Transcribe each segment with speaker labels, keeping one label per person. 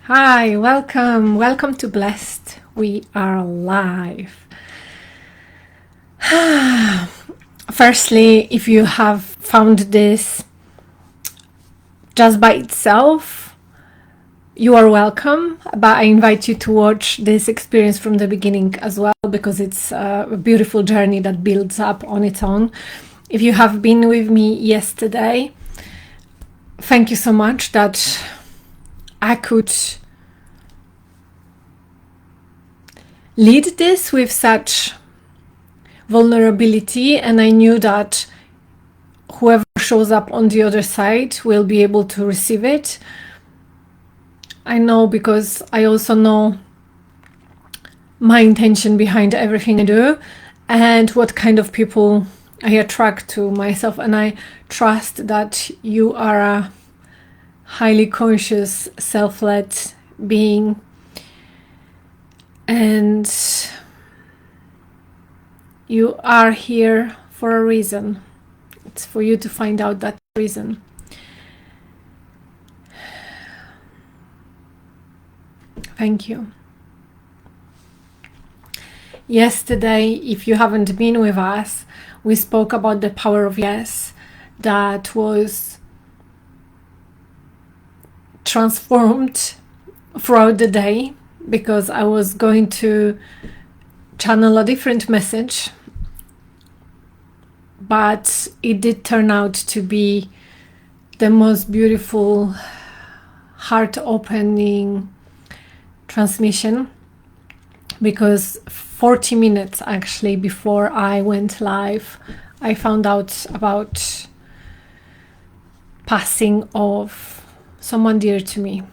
Speaker 1: Hi, welcome to Blessed. We are live. Firstly, if you have found this just by itself, you are welcome, but I invite you to watch this experience from the beginning as well, because it's a beautiful journey that builds up on its own. If you have been with me yesterday, thank you so much that I could lead this with such vulnerability, and I knew that whoever shows up on the other side will be able to receive it. I know, because I also know my intention behind everything I do and what kind of people I attract to myself, and I trust that you are a highly conscious, self-led being, and you are here for a reason. It's for you to find out that reason. Thank you. Yesterday, if you haven't been with us, we spoke about the power of yes that was transformed throughout the day, because I was going to channel a different message, but it did turn out to be the most beautiful, heart-opening transmission, because 40 minutes actually before I went live, I found out about passing of someone dear to me.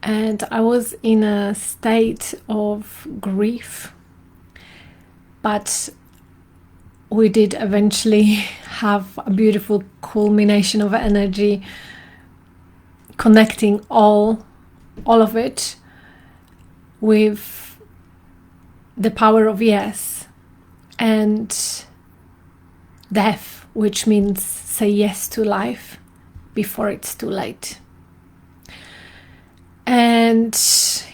Speaker 1: And I was in a state of grief, but we did eventually have a beautiful culmination of energy, connecting all of it with the power of yes and death, which means say yes to life before it's too late. And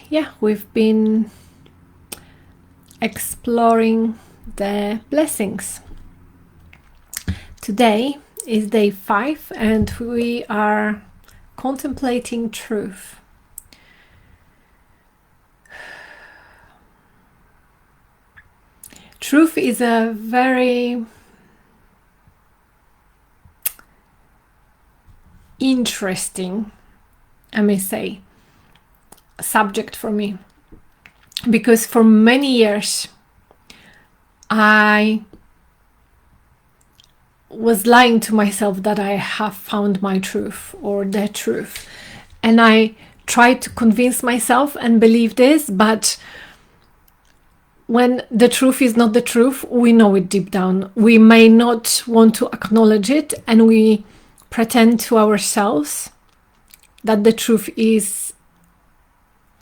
Speaker 1: yeah, we've been exploring the blessings. Today is day 5, and we are contemplating truth. Truth is a very interesting, I may say, subject for me, because for many years I was lying to myself that I have found my truth or the truth, and I tried to convince myself and believe this, but when the truth is not the truth, we know it deep down. We may not want to acknowledge it, and we pretend to ourselves that the truth is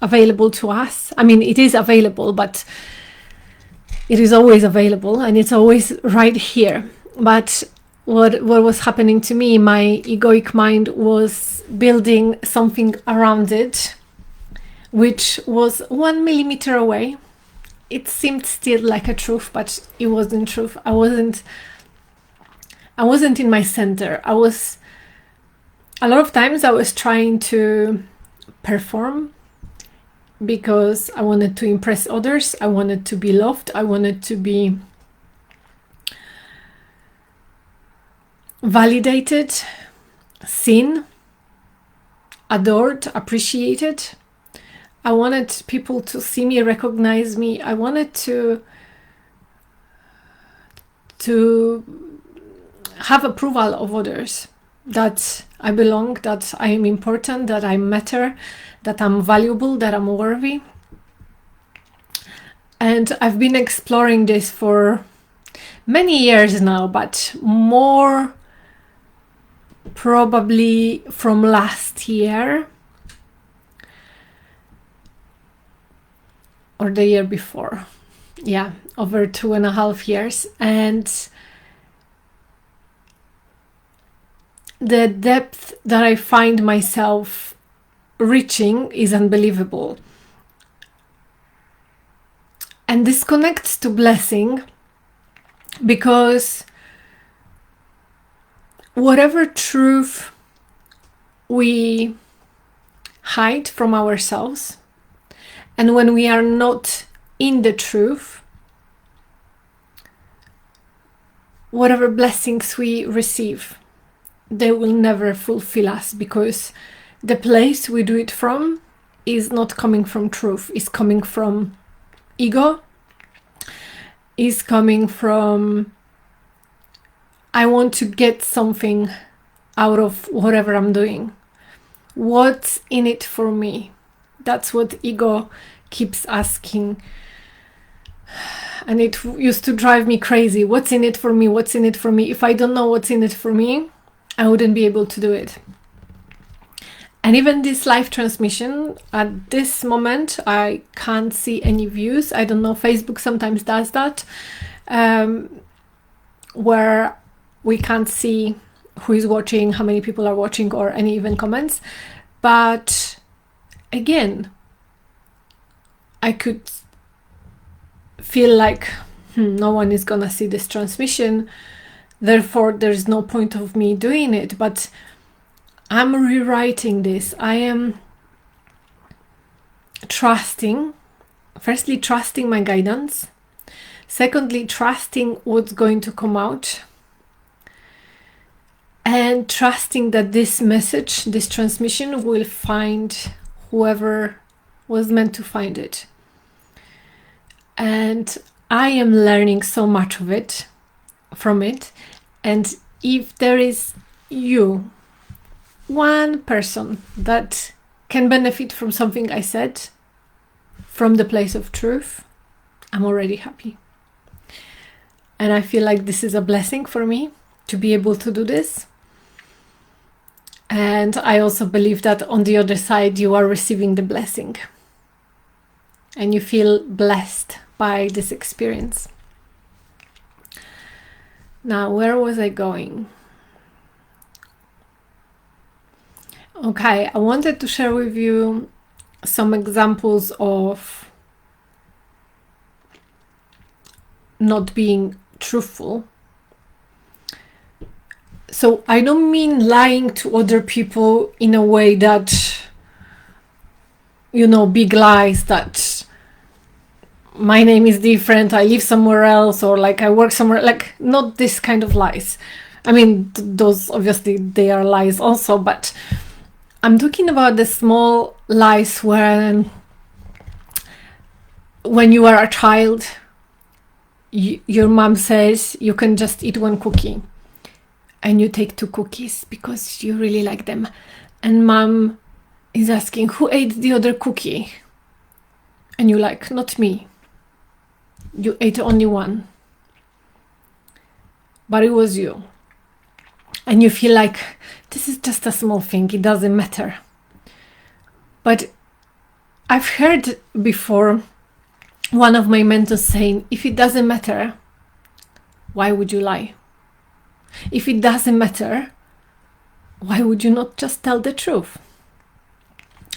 Speaker 1: available to us. I mean, it is available, but it is always available, and it's always right here. But what was happening to me, my egoic mind was building something around it, which was 1 millimeter away. It seemed still like a truth, but it wasn't truth. I wasn't in my center. A lot of times I was trying to perform, because I wanted to impress others. I wanted to be loved. I wanted to be validated, seen, adored, appreciated. I wanted people to see me, recognize me. I wanted to have approval of others, that I belong, that I am important, that I matter, that I'm valuable, that I'm worthy. And I've been exploring this for many years now, but more probably from last year or the year before. Yeah, over 2.5 years. And the depth that I find myself reaching is unbelievable. And this connects to blessing, because whatever truth we hide from ourselves, and when we are not in the truth, whatever blessings we receive, they will never fulfill us, because the place we do it from is not coming from truth, it's coming from ego, is coming from I want to get something out of whatever I'm doing. What's in it for me? That's what ego keeps asking. And it used to drive me crazy. What's in it for me? What's in it for me? If I don't know what's in it for me, I wouldn't be able to do it. And even this live transmission, at this moment, I can't see any views. I don't know, Facebook sometimes does that, where we can't see who is watching, how many people are watching, or any even comments. But again, I could feel like no one is gonna see this transmission, therefore there's no point of me doing it. But I'm rewriting this. I am trusting, firstly, trusting my guidance. Secondly, trusting what's going to come out. And trusting that this message, this transmission, will find whoever was meant to find it. And I am learning so much of it, from it. And if there is you, one person that can benefit from something I said from the place of truth, I'm already happy. And I feel like this is a blessing for me to be able to do this. And I also believe that on the other side, you are receiving the blessing. And you feel blessed by this experience. Now, where was I going? Okay, I wanted to share with you some examples of not being truthful. So I don't mean lying to other people in a way that, you know, big lies that my name is different, I live somewhere else, or like I work somewhere, like not this kind of lies. I mean, those obviously they are lies also, but I'm talking about the small lies when you are a child, your mom says you can just eat one cookie. And you take 2 cookies because you really like them. And mom is asking, who ate the other cookie? And you're like, not me. You ate only one. But it was you. And you feel like, this is just a small thing, it doesn't matter. But I've heard before one of my mentors saying, if it doesn't matter, why would you lie? If it doesn't matter, why would you not just tell the truth?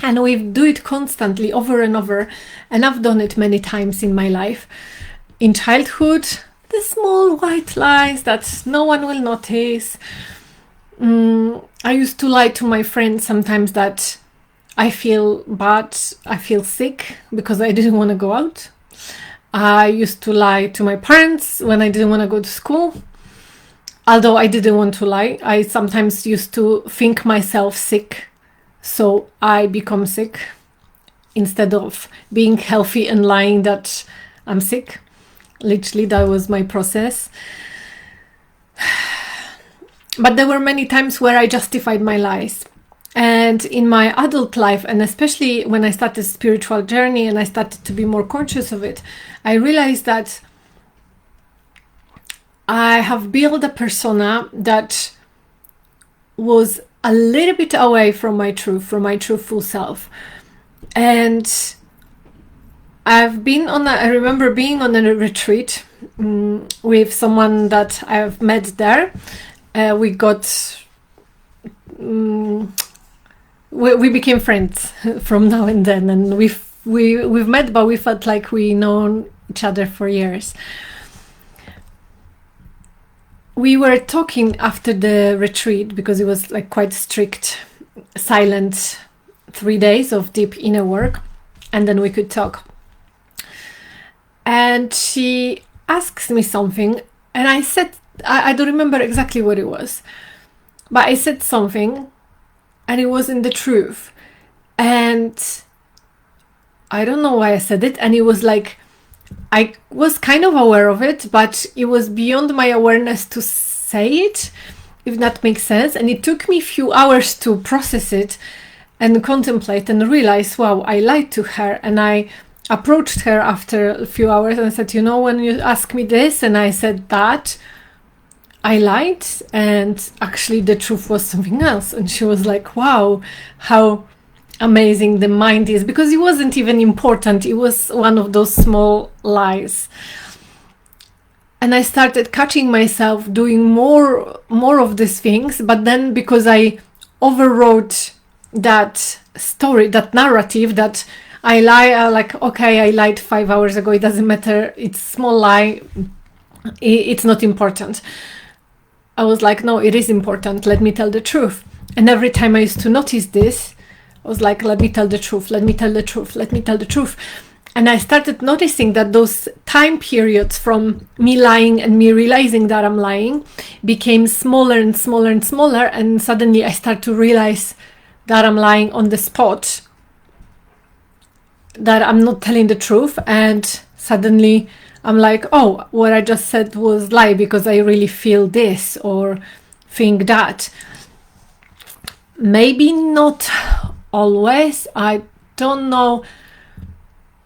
Speaker 1: And we do it constantly, over and over, and I've done it many times in my life. In childhood, the small white lies that no one will notice. I used to lie to my friends sometimes that I feel bad, I feel sick because I didn't want to go out. I used to lie to my parents when I didn't want to go to school. Although I didn't want to lie, I sometimes used to think myself sick, so I become sick instead of being healthy and lying that I'm sick. Literally, that was my process. But there were many times where I justified my lies. And in my adult life, and especially when I started spiritual journey and I started to be more conscious of it, I realized that I have built a persona that was a little bit away from my truth, from my truthful self. And I remember being on a retreat with someone that I've met there. We we became friends from now and then, and we've met, but we felt like we known each other for years. We were talking after the retreat because it was like quite strict, silent 3 days of deep inner work, and then we could talk. And she asks me something, and I said, I don't remember exactly what it was, but I said something, and it wasn't the truth. And I don't know why I said it, and it was like, I was kind of aware of it, but it was beyond my awareness to say it, if that makes sense. And it took me a few hours to process it and contemplate and realize, wow, I lied to her. And I approached her after a few hours and I said, you know, when you asked me this and I said that, I lied, and actually the truth was something else. And she was like, wow, how amazing the mind is, because it wasn't even important. It was one of those small lies. And I started catching myself doing more of these things, but then because I overrode that story, that narrative, that I lie, like, okay, I lied 5 hours ago, it doesn't matter, it's a small lie, it's not important. I was like, no, it is important, let me tell the truth. And every time I used to notice this, I was like, let me tell the truth, let me tell the truth, let me tell the truth. And I started noticing that those time periods from me lying and me realizing that I'm lying became smaller and smaller and smaller. And suddenly I start to realize that I'm lying on the spot, that I'm not telling the truth. And suddenly I'm like, oh, what I just said was lie because I really feel this or think that. Maybe not always, I don't know.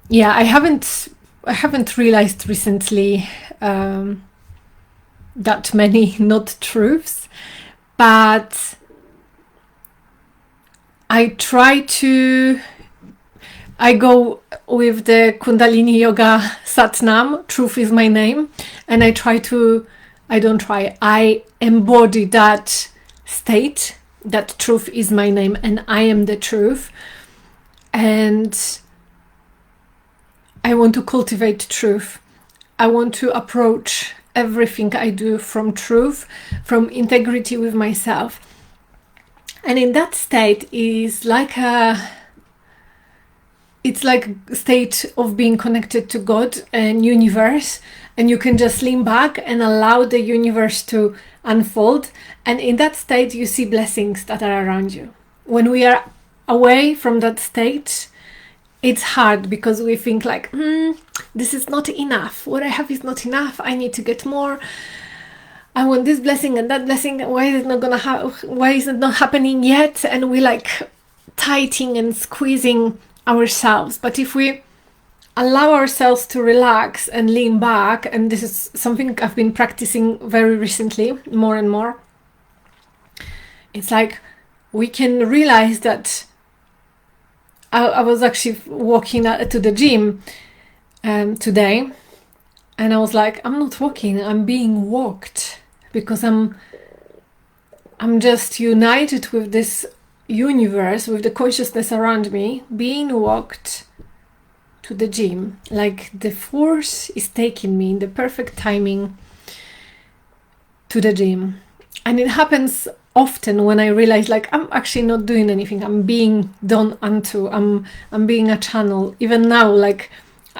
Speaker 1: Yeah, I haven't realized recently that many not truths, but I go with the Kundalini Yoga Satnam, truth is my name, and I embody that state, that truth is my name and I am the truth. And I want to cultivate truth. I want to approach everything I do from truth, from integrity with myself. And in that state is it's like a state of being connected to God and universe, and you can just lean back and allow the universe to unfold. And in that state, you see blessings that are around you. When we are away from that state, it's hard because we think like, this is not enough. What I have is not enough. I need to get more. I want this blessing and that blessing. Why is it not happening yet? And we like tightening and squeezing ourselves. But if we allow ourselves to relax and lean back, and this is something I've been practicing very recently, more and more, it's like we can realize that I was actually walking to the gym today, and I was like, I'm not walking, I'm being walked, because I'm just united with this universe, with the consciousness around me, being walked to the gym. Like the force is taking me in the perfect timing to the gym. And it happens often when I realize like I'm actually not doing anything, I'm being done unto, I'm being a channel. Even now, like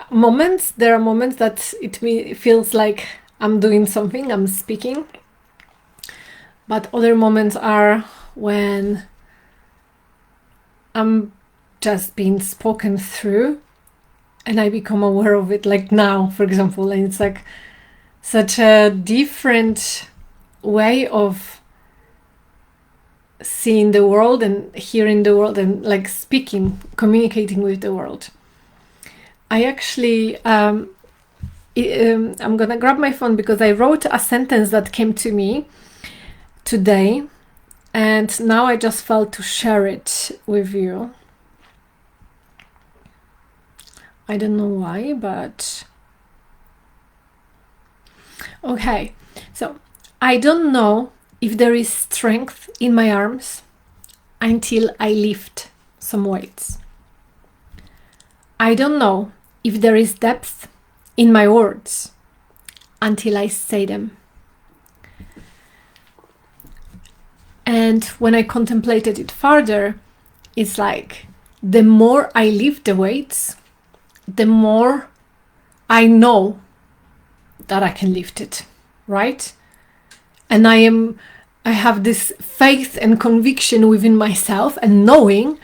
Speaker 1: there are moments that it feels like I'm doing something, I'm speaking, but other moments are when I'm just being spoken through and I become aware of it, like now, for example. And it's like such a different way of seeing the world and hearing the world and like speaking, communicating with the world. I actually, I'm gonna grab my phone because I wrote a sentence that came to me today, and now I just felt to share it with you. I don't know why, but okay. So I don't know if there is strength in my arms until I lift some weights. I don't know if there is depth in my words until I say them. And when I contemplated it further, it's like the more I lift the weights, the more I know that I can lift it, right? And I have this faith and conviction within myself and knowing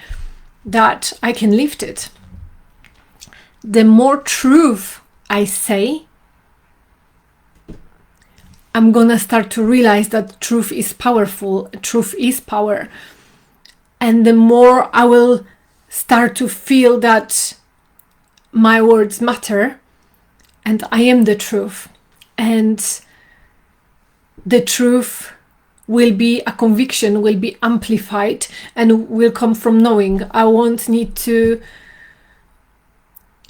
Speaker 1: that I can lift it. The more truth I say, I'm gonna start to realize that truth is powerful, truth is power. And the more I will start to feel that my words matter and I am the truth. And the truth will be a conviction, will be amplified and will come from knowing. I don't need to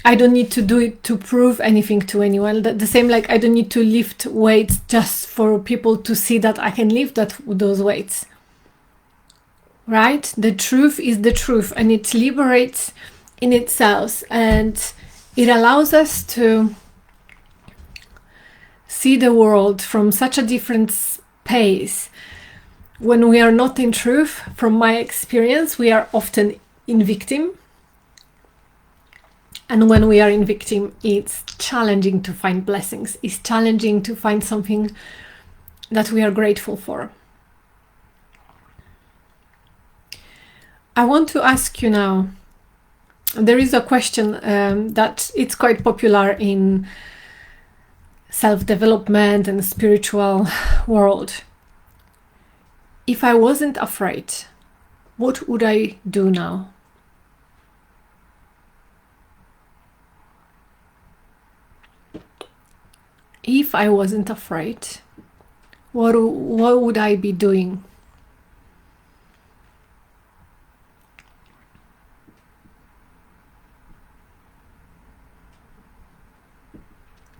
Speaker 1: do it to prove anything to anyone. The same, like I don't need to lift weights just for people to see that I can lift those weights. Right? The truth is the truth, and it liberates in itself, and it allows us to see the world from such a different space. When we are not in truth, from my experience, we are often in victim. And when we are in victim, it's challenging to find blessings. It's challenging to find something that we are grateful for. I want to ask you now, there is a question that it's quite popular in self-development and spiritual world. If I wasn't afraid, what would I do now? If I wasn't afraid, what would I be doing?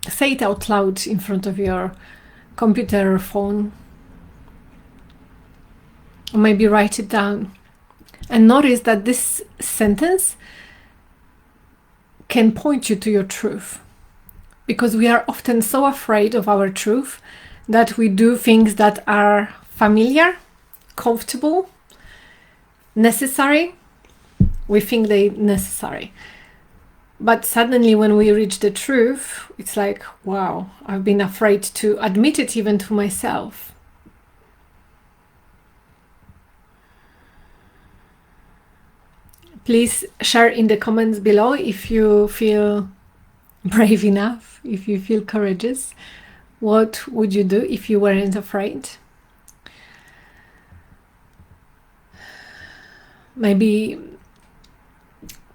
Speaker 1: Say it out loud in front of your computer or phone. Or maybe write it down. And notice that this sentence can point you to your truth. Because we are often so afraid of our truth that we do things that are familiar, comfortable, necessary. We think they're necessary. But suddenly when we reach the truth, it's like, wow, I've been afraid to admit it even to myself. Please share in the comments below if you feel brave enough, if you feel courageous. What would you do if you weren't afraid? Maybe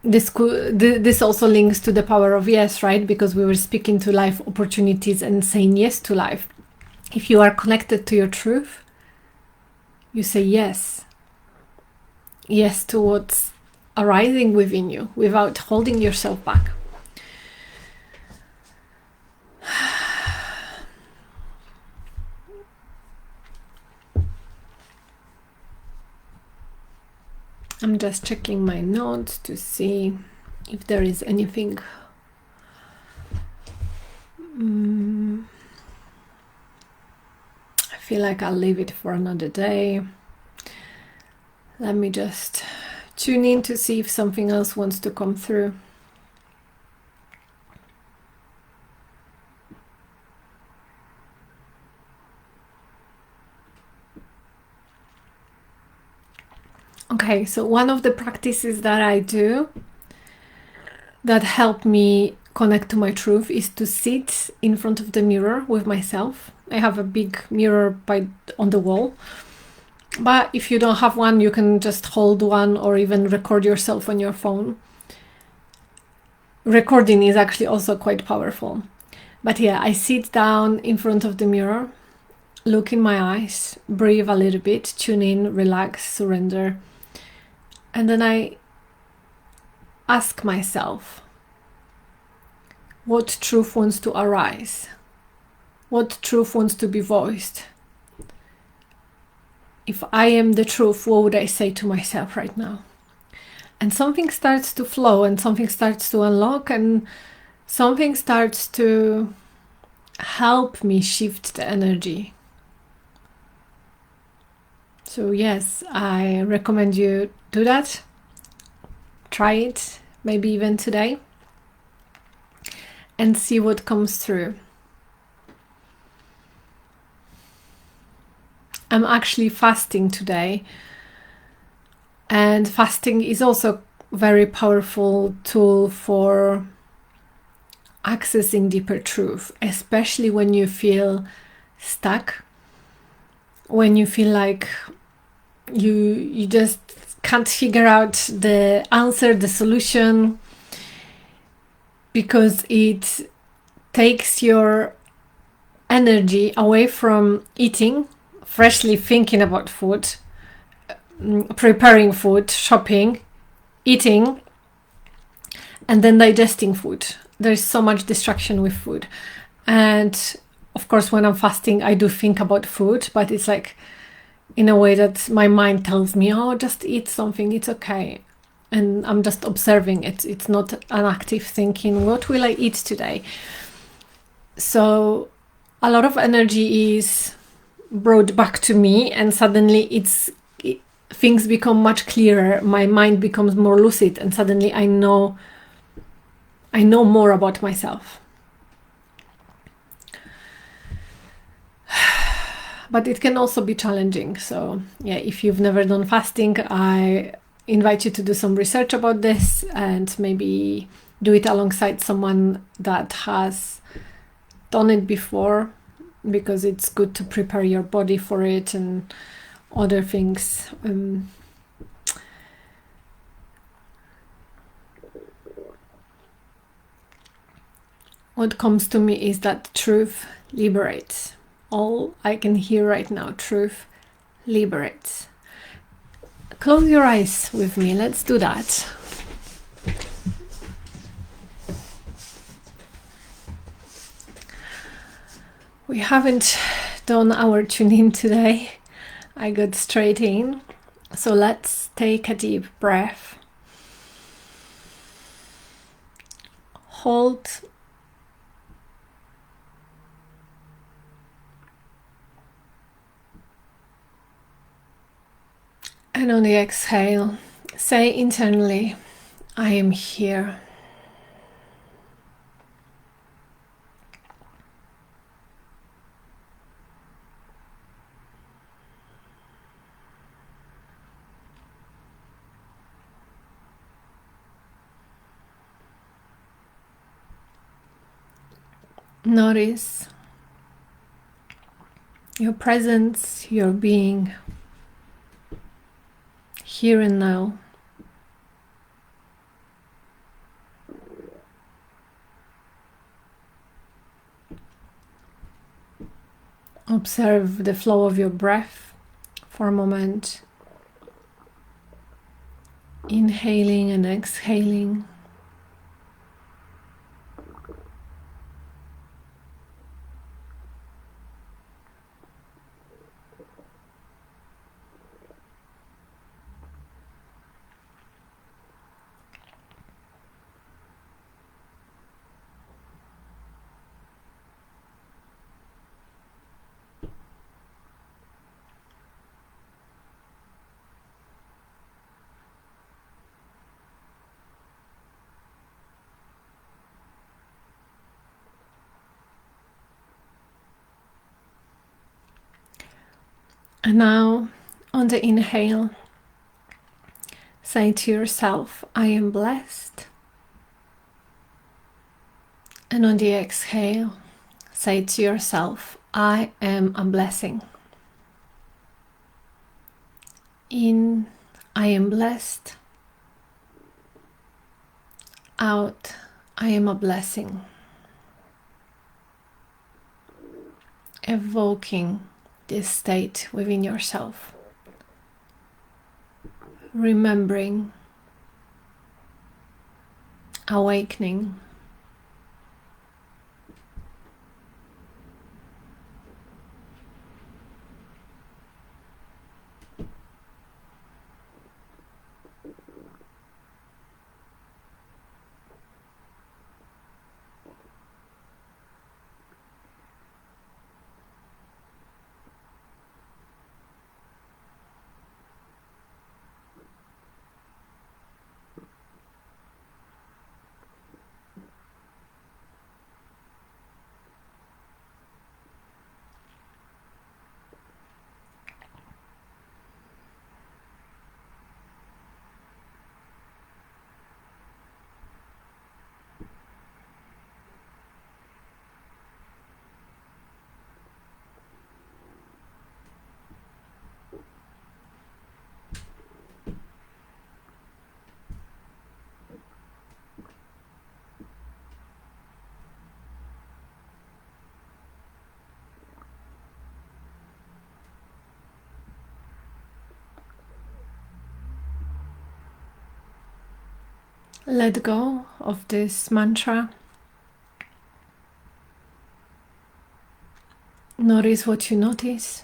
Speaker 1: this also links to the power of yes, right? Because we were speaking to life opportunities and saying yes to life. If you are connected to your truth, you say yes. Yes to what's arising within you without holding yourself back. I'm just checking my notes to see if there is anything. I feel like I'll leave it for another day. Let me just tune in to see if something else wants to come through. Okay, so one of the practices that I do that help me connect to my truth is to sit in front of the mirror with myself. I have a big mirror on the wall, but if you don't have one, you can just hold one or even record yourself on your phone. Recording is actually also quite powerful. But yeah, I sit down in front of the mirror, look in my eyes, breathe a little bit, tune in, relax, surrender. And then I ask myself, what truth wants to arise? What truth wants to be voiced if I am the truth, what would I say to myself right now? And something starts to flow, and something starts to unlock, and something starts to help me shift the energy. So yes, I recommend you do that. Try it, maybe even today, and see what comes through. I'm actually fasting today, and fasting is also a very powerful tool for accessing deeper truth, especially when you feel stuck, when you feel like you just can't figure out the answer, the solution, because it takes your energy away from eating, freshly thinking about food, preparing food, shopping, eating, and then digesting food. There's so much distraction with food. And of course, when I'm fasting, I do think about food, but it's like in a way that my mind tells me, oh, just eat something, it's okay. And I'm just observing it. It's not an active thinking, what will I eat today? So a lot of energy is brought back to me, and suddenly things become much clearer. My mind becomes more lucid, and suddenly I know more about myself. But it can also be challenging. So yeah, if you've never done fasting, I invite you to do some research about this and maybe do it alongside someone that has done it before, because it's good to prepare your body for it and other things. What comes to me is that truth liberates. All I can hear right now, truth liberates. Close your eyes with me. Let's do that. We haven't done our tune-in today. I got straight in. So let's take a deep breath. Hold. And on the exhale, say internally, I am here. Notice your presence, your being, here and now. Observe the flow of your breath for a moment, inhaling and exhaling. And now, on the inhale, say to yourself, I am blessed. And on the exhale, say to yourself, I am a blessing. In, I am blessed. Out, I am a blessing. Evoking this state within yourself. Remembering, awakening. Let go of this mantra. Notice what you notice.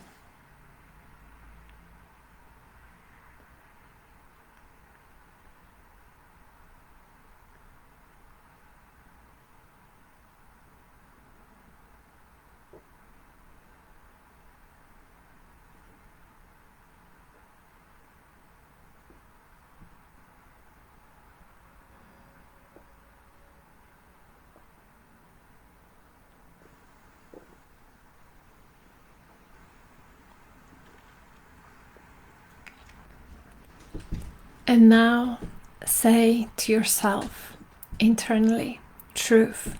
Speaker 1: And now say to yourself internally, truth.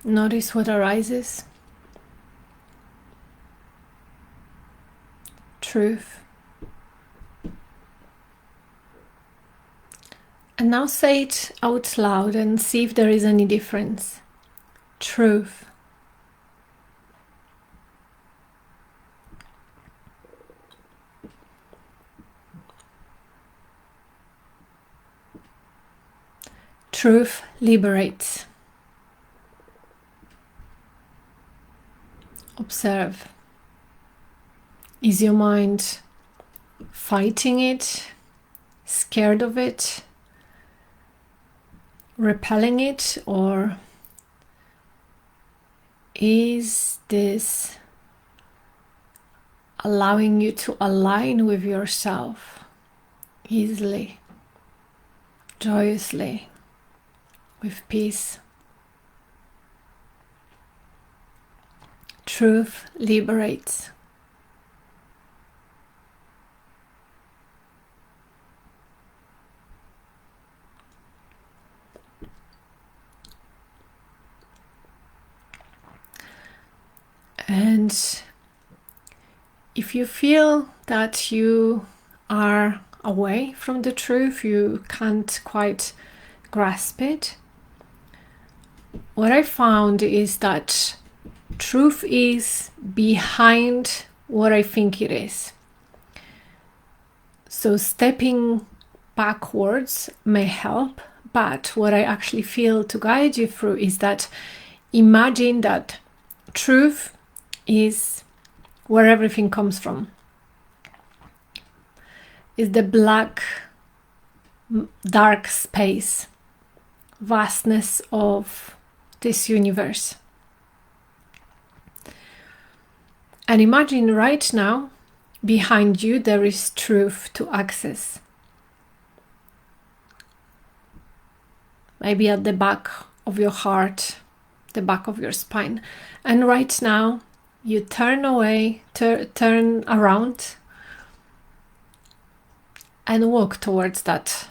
Speaker 1: Notice what arises. Truth. And now say it out loud and see if there is any difference. Truth. Truth liberates. Observe. Is your mind fighting it, scared of it, repelling it, or is this allowing you to align with yourself easily, joyously, with peace? Truth liberates. And if you feel that you are away from the truth, you can't quite grasp it, what I found is that truth is behind what I think it is. So stepping backwards may help, but what I actually feel to guide you through is that imagine that truth is where everything comes from. Is the black, dark space, vastness of this universe. And imagine right now, behind you, there is truth to access. Maybe at the back of your heart, the back of your spine. And right now, you turn away, turn around, and walk towards that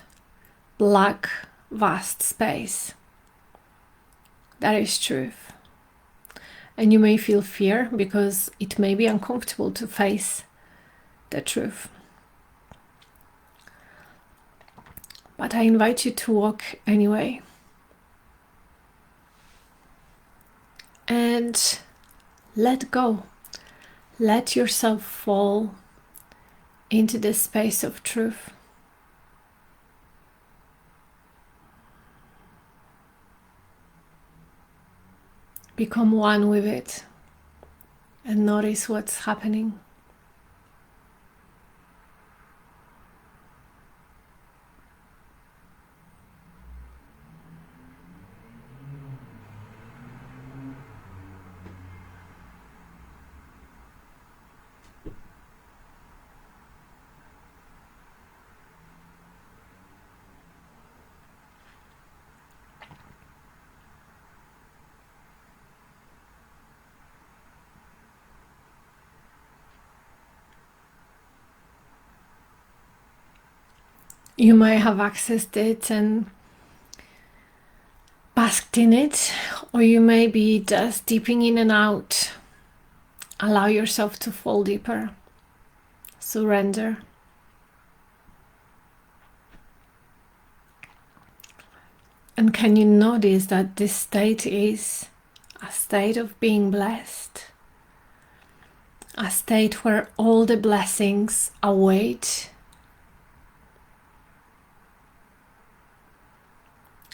Speaker 1: black, vast space. That is truth. And you may feel fear because it may be uncomfortable to face the truth. But I invite you to walk anyway. And let go. Let yourself fall into the space of truth. Become one with it and notice what's happening. You might have accessed it and basked in it, or you may be just dipping in and out. Allow yourself to fall deeper. Surrender. And can you notice that this state is a state of being blessed? a state where all the blessings await,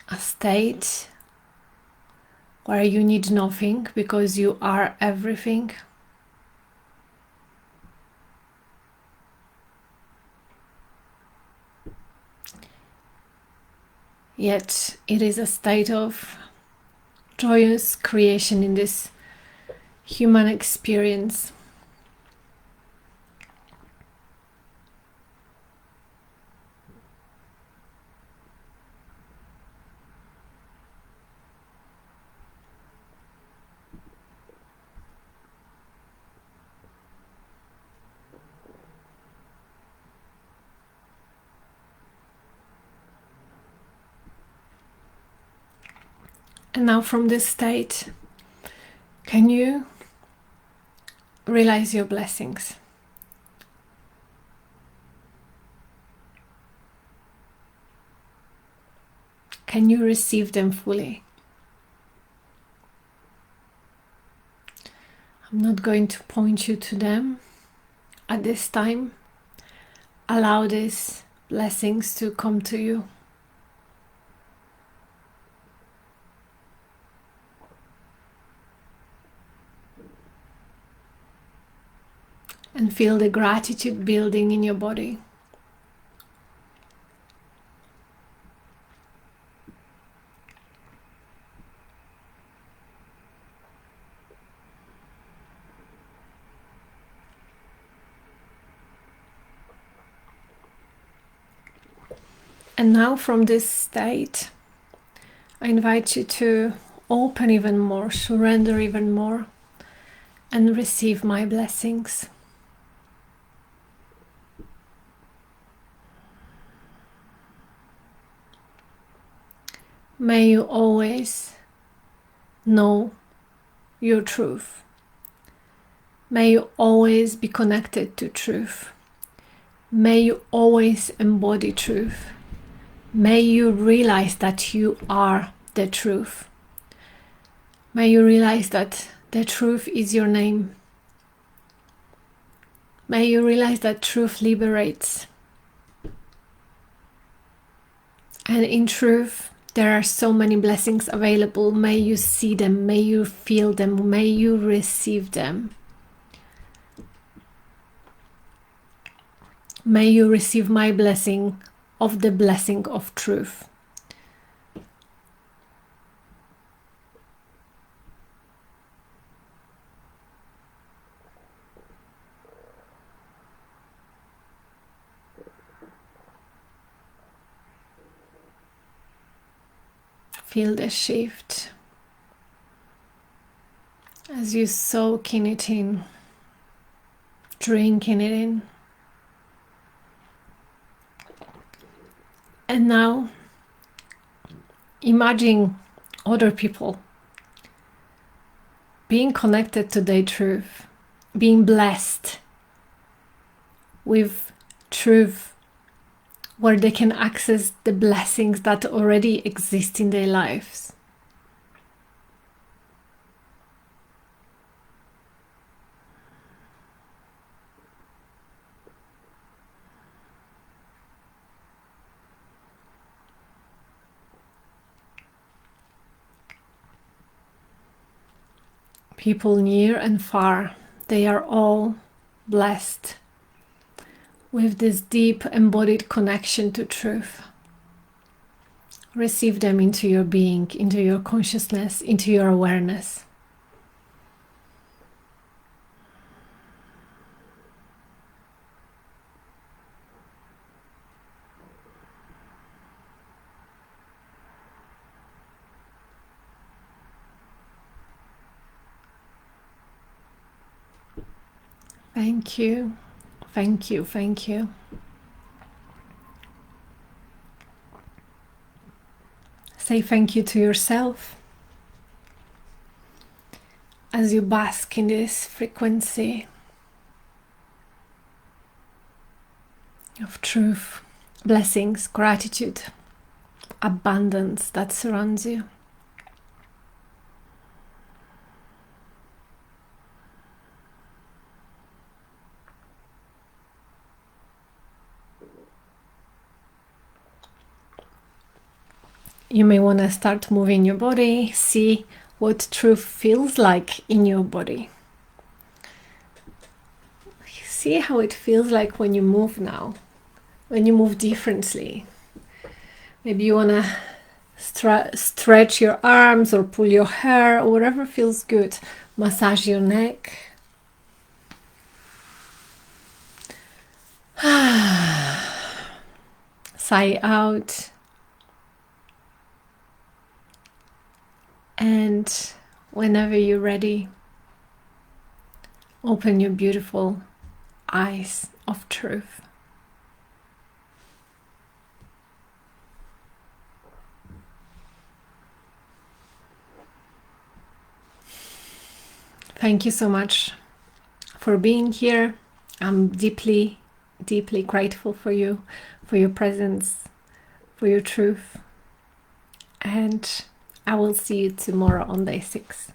Speaker 1: a state where you need nothing because you are everything. Yet it is a state of joyous creation in this human experience. And now from this state, can you realize your blessings? Can you receive them fully? I'm not going to point you to them at this time. Allow these blessings to come to you. And feel the gratitude building in your body. And now from this state, I invite you to open even more, surrender even more, and receive my blessings. May you always know your truth. May you always be connected to truth. May you always embody truth. May you realize that you are the truth. May you realize that the truth is your name. May you realize that truth liberates. And in truth, there are so many blessings available. May you see them, may you feel them, may you receive them. May you receive my blessing of the blessing of truth. Feel the shift as you soak in it in, drinking it in. And now imagine other people being connected to their truth, being blessed with truth, where they can access the blessings that already exist in their lives. People near and far, they are all blessed with this deep embodied connection to truth. Receive them into your being, into your consciousness, into your awareness. Thank you, thank you, thank you. Say thank you to yourself as you bask in this frequency of truth, blessings, gratitude, abundance that surrounds you. you may want to start moving your body, see what truth feels like in your body. See how it feels like when you move now, when you move differently. Maybe you want to stretch your arms or pull your hair or whatever feels good. Massage your neck. Sigh out. And whenever you're ready, open your beautiful eyes of truth. Thank you so much for being here. I'm deeply, deeply grateful for you, for your presence, for your truth. And I will see you tomorrow on day 6.